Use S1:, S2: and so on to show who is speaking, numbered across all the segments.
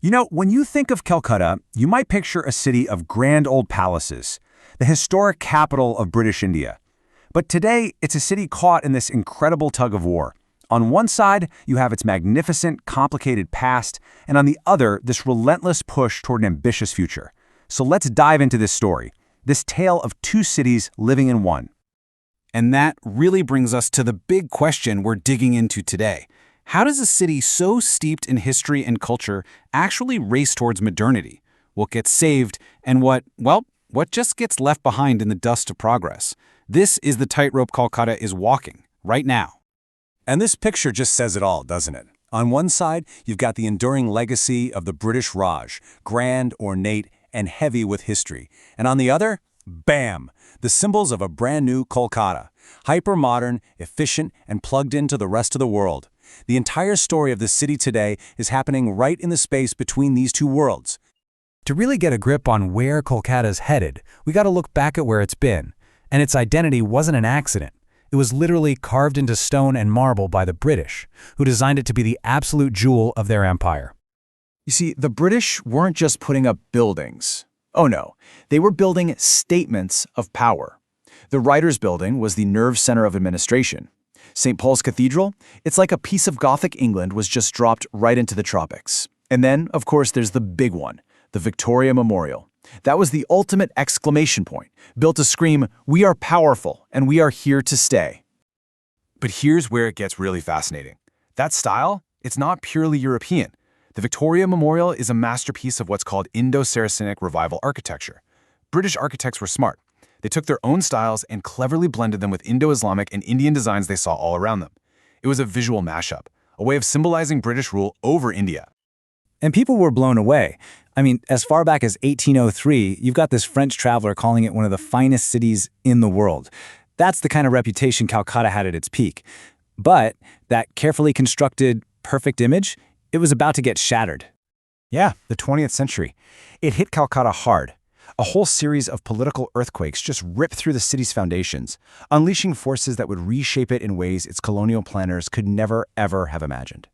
S1: When you think of Calcutta, you might picture a city of grand old palaces, the historic capital of British India. But today, it's a city caught in this incredible tug of war. On one side, you have its magnificent, complicated past, and on the other, this relentless push toward an ambitious future. So let's dive into this story, this tale of two cities living in one.
S2: And that really brings us to the big question we're digging into today. How does a city so steeped in history and culture actually race towards modernity? What gets saved and what just gets left behind in the dust of progress? This is the tightrope Kolkata is walking right now.
S1: And this picture just says it all, doesn't it? On one side, you've got the enduring legacy of the British Raj, grand, ornate, and heavy with history. And on the other, bam, the symbols of a brand new Kolkata, hyper-modern, efficient, and plugged into the rest of the world. The entire story of the city today is happening right in the space between these two worlds.
S3: To really get a grip on where Kolkata's headed, we got to look back at where it's been. And its identity wasn't an accident. It was literally carved into stone and marble by the British, who designed it to be the absolute jewel of their empire.
S4: You see, the British weren't just putting up buildings. Oh no, they were building statements of power. The Writers' Building was the nerve center of administration. St. Paul's Cathedral, it's like a piece of Gothic England was just dropped right into the tropics. And then, of course, there's the big one, the Victoria Memorial. That was the ultimate exclamation point, built to scream, "We are powerful, and we are here to stay."
S5: But here's where it gets really fascinating. That style, it's not purely European. The Victoria Memorial is a masterpiece of what's called Indo-Saracenic revival architecture. British architects were smart. They took their own styles and cleverly blended them with Indo-Islamic and Indian designs they saw all around them. It was a visual mashup, a way of symbolizing British rule over India.
S3: And people were blown away. I mean, as far back as 1803, you've got this French traveler calling it one of the finest cities in the world. That's the kind of reputation Calcutta had at its peak. But that carefully constructed, perfect image, it was about to get shattered.
S1: Yeah, the 20th century. It hit Calcutta hard. A whole series of political earthquakes just ripped through the city's foundations, unleashing forces that would reshape it in ways its colonial planners could never, ever have imagined.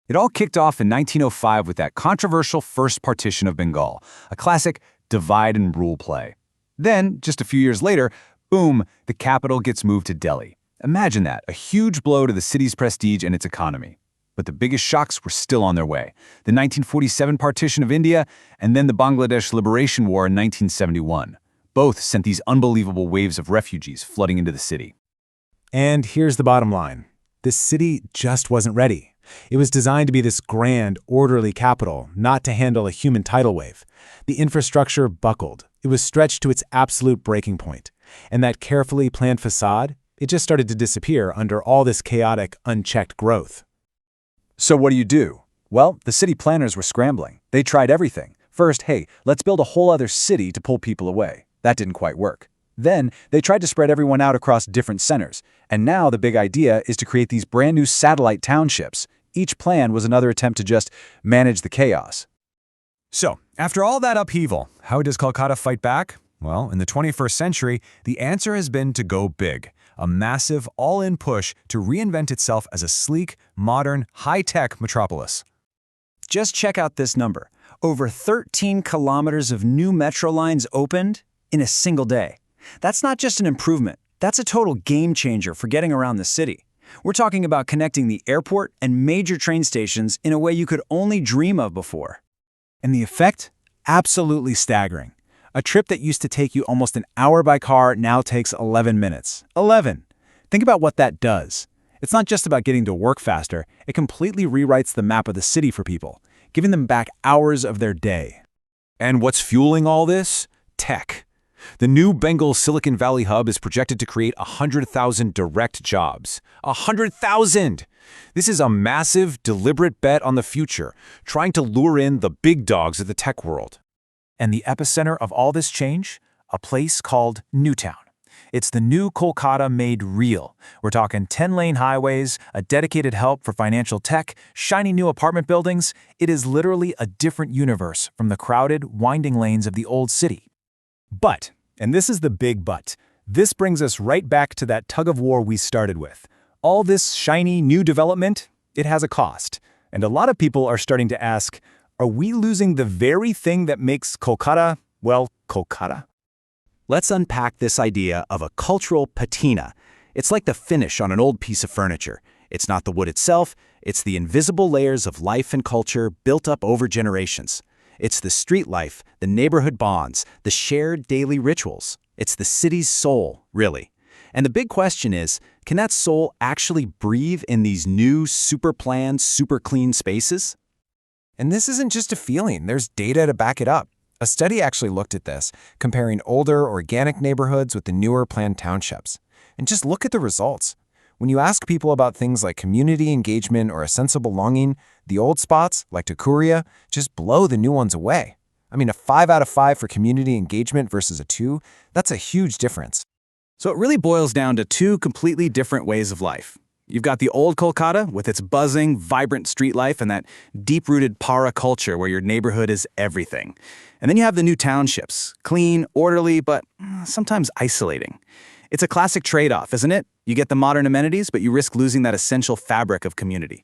S1: It all kicked off in 1905 with that controversial first partition of Bengal, a classic divide and rule play. Then, just a few years later, boom, the capital gets moved to Delhi. Imagine that, a huge blow to the city's prestige and its economy. But the biggest shocks were still on their way. The 1947 partition of India and then the Bangladesh Liberation War in 1971. Both sent these unbelievable waves of refugees flooding into the city.
S3: And here's the bottom line. This city just wasn't ready. It was designed to be this grand, orderly capital, not to handle a human tidal wave. The infrastructure buckled. It was stretched to its absolute breaking point. And that carefully planned facade, it just started to disappear under all this chaotic, unchecked growth.
S1: So what do? Well, the city planners were scrambling. They tried everything. First, hey, let's build a whole other city to pull people away. That didn't quite work. Then, they tried to spread everyone out across different centers. And now the big idea is to create these brand new satellite townships. Each plan was another attempt to just manage the chaos. So, after all that upheaval, how does Kolkata fight back? Well, in the 21st century, the answer has been to go big. A massive, all-in push to reinvent itself as a sleek, modern, high-tech metropolis.
S4: Just check out this number. Over 13 kilometers of new metro lines opened in a single day. That's not just an improvement. That's a total game changer for getting around the city. We're talking about connecting the airport and major train stations in a way you could only dream of before.
S1: And the effect? Absolutely staggering. A trip that used to take you almost an hour by car now takes 11 minutes. 11! Think about what that does. It's not just about getting to work faster, it completely rewrites the map of the city for people, giving them back hours of their day. And what's fueling all this? Tech. The new Bengal Silicon Valley hub is projected to create 100,000 direct jobs. 100,000! This is a massive, deliberate bet on the future, trying to lure in the big dogs of the tech world. And the epicenter of all this change? A place called Newtown. It's the new Kolkata made real. We're talking 10-lane highways, a dedicated hub for financial tech, shiny new apartment buildings. It is literally a different universe from the crowded, winding lanes of the old city. But, and this is the big but, this brings us right back to that tug-of-war we started with. All this shiny new development, it has a cost. And a lot of people are starting to ask, Are we losing the very thing that makes Kolkata, well, Kolkata?
S2: Let's unpack this idea of a cultural patina. It's like the finish on an old piece of furniture. It's not the wood itself, it's the invisible layers of life and culture built up over generations. It's the street life, the neighborhood bonds, the shared daily rituals. It's the city's soul, really. And the big question is, can that soul actually breathe in these new, super planned, super clean spaces?
S4: And this isn't just a feeling, there's data to back it up. A study actually looked at this, comparing older, organic neighborhoods with the newer planned townships. And just look at the results. When you ask people about things like community engagement or a sense of belonging, the old spots, like Takuria, just blow the new ones away. I mean, a 5 out of 5 for community engagement versus a 2, that's a huge difference.
S2: So it really boils down to two completely different ways of life. You've got the old Kolkata with its buzzing, vibrant street life and that deep-rooted para culture where your neighborhood is everything. And then you have the new townships, clean, orderly, but sometimes isolating. It's a classic trade-off, isn't it? You get the modern amenities, but you risk losing that essential fabric of community.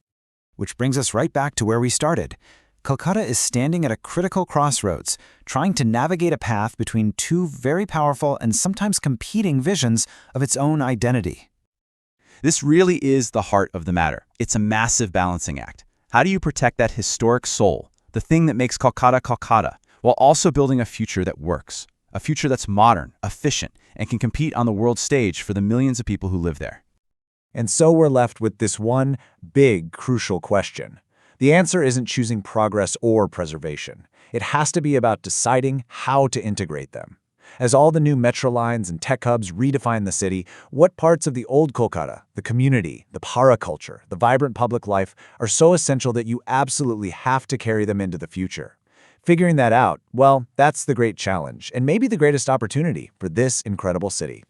S4: Which brings us right back to where we started. Calcutta is standing at a critical crossroads, trying to navigate a path between two very powerful and sometimes competing visions of its own identity.
S2: This really is the heart of the matter. It's a massive balancing act. How do you protect that historic soul, the thing that makes Calcutta Calcutta, while also building a future that works? A future that's modern, efficient, and can compete on the world stage for the millions of people who live there.
S3: And so we're left with this one big, crucial question. The answer isn't choosing progress or preservation. It has to be about deciding how to integrate them. As all the new metro lines and tech hubs redefine the city, what parts of the old Kolkata, the community, the para culture, the vibrant public life are so essential that you absolutely have to carry them into the future? Figuring that out, well, that's the great challenge, and maybe the greatest opportunity for this incredible city.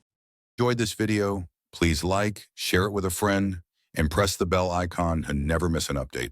S6: Enjoyed this video? Please like, share it with a friend, and press the bell icon to never miss an update.